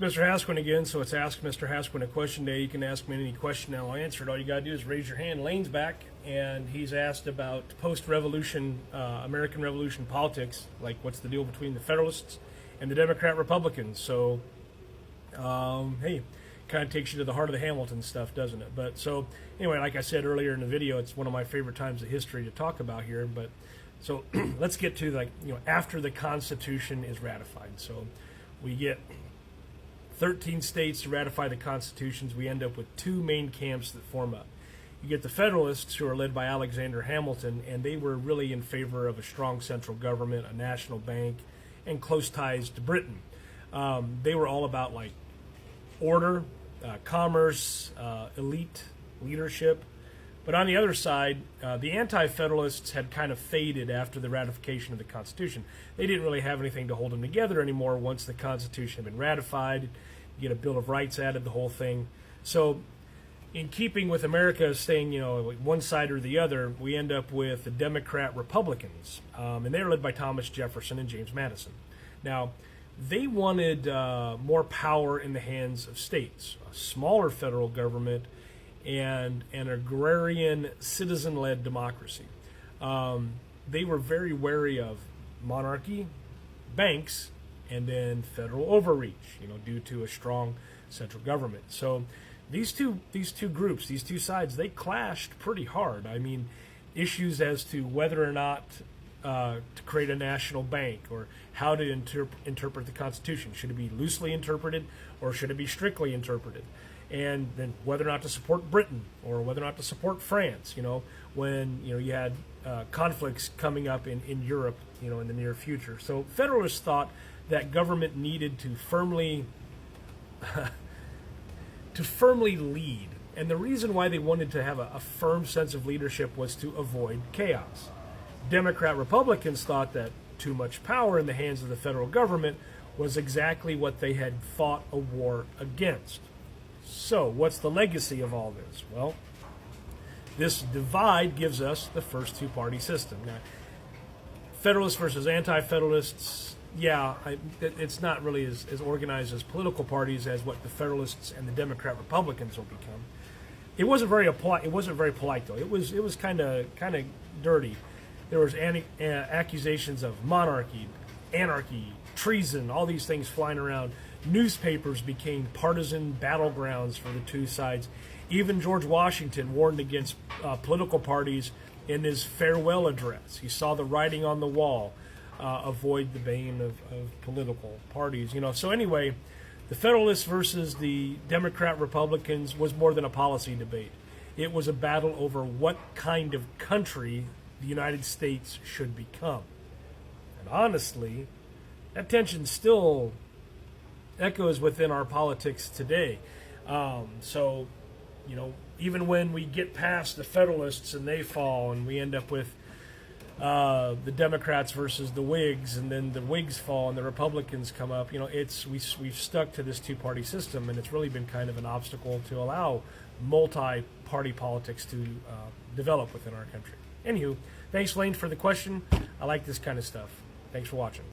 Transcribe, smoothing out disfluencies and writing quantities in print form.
Mr. Hasquin again, so it's Ask Mr. Hasquin a Question Day. You can ask me any question and I'll answer it. All you got to do is raise your hand. Lane's back, and he's asked about post-revolution, American Revolution politics, like what's the deal between the Federalists and the Democrat-Republicans. So, hey, kind of takes you to the heart of the Hamilton stuff, doesn't it? But so, anyway, like I said earlier in the video, it's one of my favorite times of history to talk about here. But so let's get to, like, after the Constitution is ratified. So we get 13 states to ratify the constitutions. We end up with two main camps that form up. You get the Federalists, who are led by Alexander Hamilton, and they were really in favor of a strong central government, a national bank, and close ties to Britain. They were all about, like, order, commerce, elite leadership. But on the other side, the anti-Federalists had kind of faded after the ratification of the Constitution. They didn't really have anything to hold them together anymore once the Constitution had been ratified. You get a Bill of Rights added, the whole thing. So in keeping with America staying, one side or the other, we end up with the Democrat-Republicans. And they were led by Thomas Jefferson and James Madison. Now, they wanted more power in the hands of states, a smaller federal government, and an agrarian, citizen-led democracy. They were very wary of monarchy, banks, and then federal overreach, due to a strong central government. So these two groups, these two sides, they clashed pretty hard. I mean, issues as to whether or not to create a national bank, or how to interpret the Constitution. Should it be loosely interpreted, or should it be strictly interpreted? And then whether or not to support Britain, or whether or not to support France, when you had conflicts coming up in Europe, in the near future. So Federalists thought that government needed to firmly lead. And the reason why they wanted to have a firm sense of leadership was to avoid chaos. Democrat-Republicans thought that too much power in the hands of the federal government was exactly what they had fought a war against. So, what's the legacy of all this? Well, this divide gives us the first two-party system. Now, Federalists versus anti-Federalists, it's not really as organized as political parties as what the Federalists and the Democrat-Republicans will become. It wasn't very polite though. It was kind of dirty. There was accusations of monarchy, anarchy, treason, all these things flying around. Newspapers became partisan battlegrounds for the two sides. Even George Washington warned against political parties in his farewell address. He saw the writing on the wall, avoid the bane of political parties. So anyway, the Federalists versus the Democrat-Republicans was more than a policy debate. It was a battle over what kind of country the United States should become. And honestly, that tension still echoes within our politics today. So, even when we get past the Federalists and they fall, and we end up with the Democrats versus the Whigs, and then the Whigs fall and the Republicans come up, we've stuck to this two-party system, and it's really been kind of an obstacle to allow multi-party politics to develop within our country. Anywho, thanks, Lane, for the question. I like this kind of stuff. Thanks for watching.